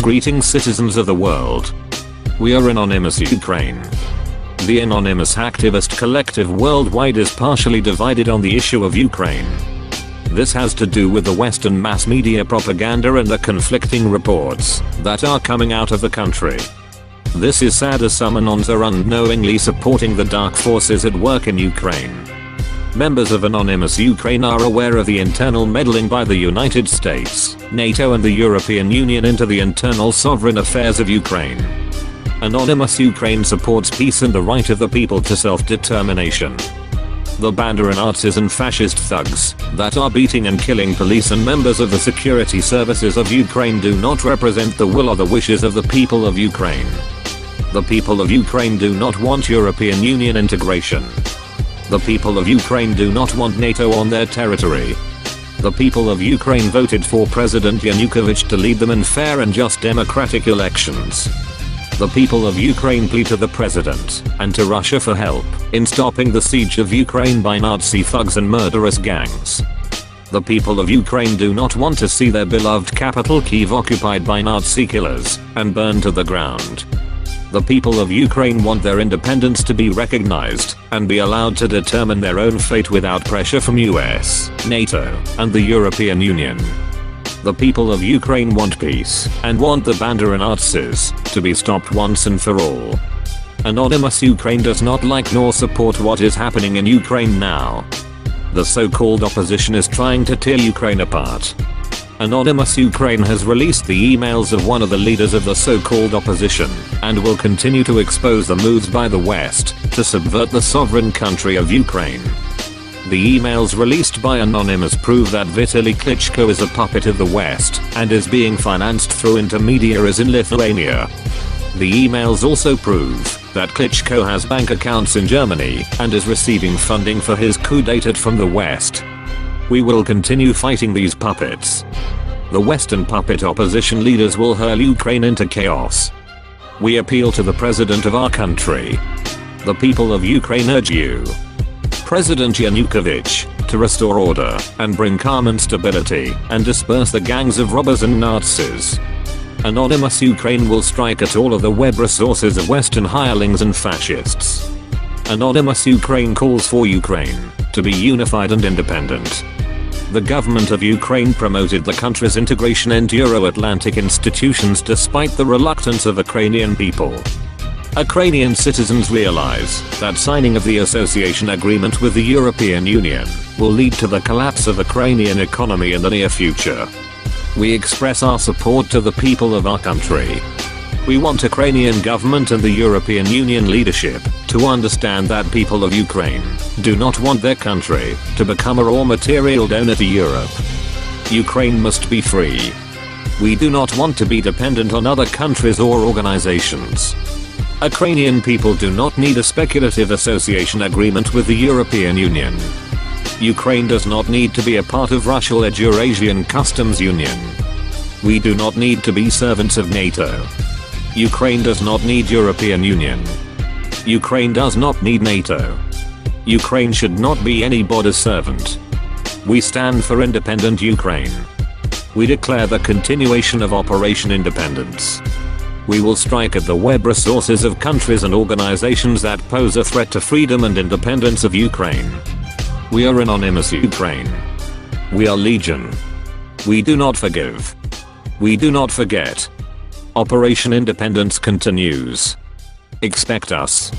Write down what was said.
Greetings citizens of the world. We are Anonymous Ukraine. The anonymous activist collective worldwide is partially divided on the issue of Ukraine. This has to do with the Western mass media propaganda and the conflicting reports that are coming out of the country. This is sad as some Anons are unknowingly supporting the dark forces at work in Ukraine. Members of Anonymous Ukraine are aware of the internal meddling by the United States, NATO and the European Union into the internal sovereign affairs of Ukraine. Anonymous Ukraine supports peace and the right of the people to self-determination. The Banda and Nazis and fascist thugs that are beating and killing police and members of the security services of Ukraine do not represent the will or the wishes of the people of Ukraine. The people of Ukraine do not want European Union integration. The people of Ukraine do not want NATO on their territory. The people of Ukraine voted for President Yanukovych to lead them in fair and just democratic elections. The people of Ukraine plead to the president and to Russia for help in stopping the siege of Ukraine by Nazi thugs and murderous gangs. The people of Ukraine do not want to see their beloved capital Kyiv occupied by Nazi killers and burned to the ground. The people of Ukraine want their independence to be recognized and be allowed to determine their own fate without pressure from US, NATO, and the European Union. The people of Ukraine want peace and want the Banda and Nazis to be stopped once and for all. Anonymous Ukraine does not like nor support what is happening in Ukraine now. The so-called opposition is trying to tear Ukraine apart. Anonymous Ukraine has released the emails of one of the leaders of the so-called opposition and will continue to expose the moves by the West to subvert the sovereign country of Ukraine. The emails released by Anonymous prove that Vitaly Klitschko is a puppet of the West and is being financed through intermediaries in Lithuania. The emails also prove that Klitschko has bank accounts in Germany and is receiving funding for his coup d'etat from the West. We will continue fighting these puppets. The Western puppet opposition leaders will hurl Ukraine into chaos. We appeal to the president of our country. The people of Ukraine urge you, President Yanukovych, to restore order and bring calm and stability and disperse the gangs of robbers and Nazis. Anonymous Ukraine will strike at all of the web resources of Western hirelings and fascists. Anonymous Ukraine calls for Ukraine to be unified and independent. The government of Ukraine promoted the country's integration into Euro-Atlantic institutions despite the reluctance of Ukrainian people. Ukrainian citizens realize that signing of the association agreement with the European Union will lead to the collapse of Ukrainian economy in the near future. We express our support to the people of our country. We want Ukrainian government and the European Union leadership to understand that people of Ukraine do not want their country to become a raw material donor to Europe. Ukraine must be free. We do not want to be dependent on other countries or organizations. Ukrainian people do not need a speculative association agreement with the European Union. Ukraine does not need to be a part of Russia-led Eurasian Customs Union. We do not need to be servants of NATO. Ukraine does not need European Union. Ukraine does not need NATO. Ukraine should not be anybody's servant. We stand for independent Ukraine. We declare the continuation of Operation Independence. We will strike at the web resources of countries and organizations that pose a threat to freedom and independence of Ukraine. We are Anonymous Ukraine. We are Legion. We do not forgive. We do not forget. Operation Independence continues. Expect us.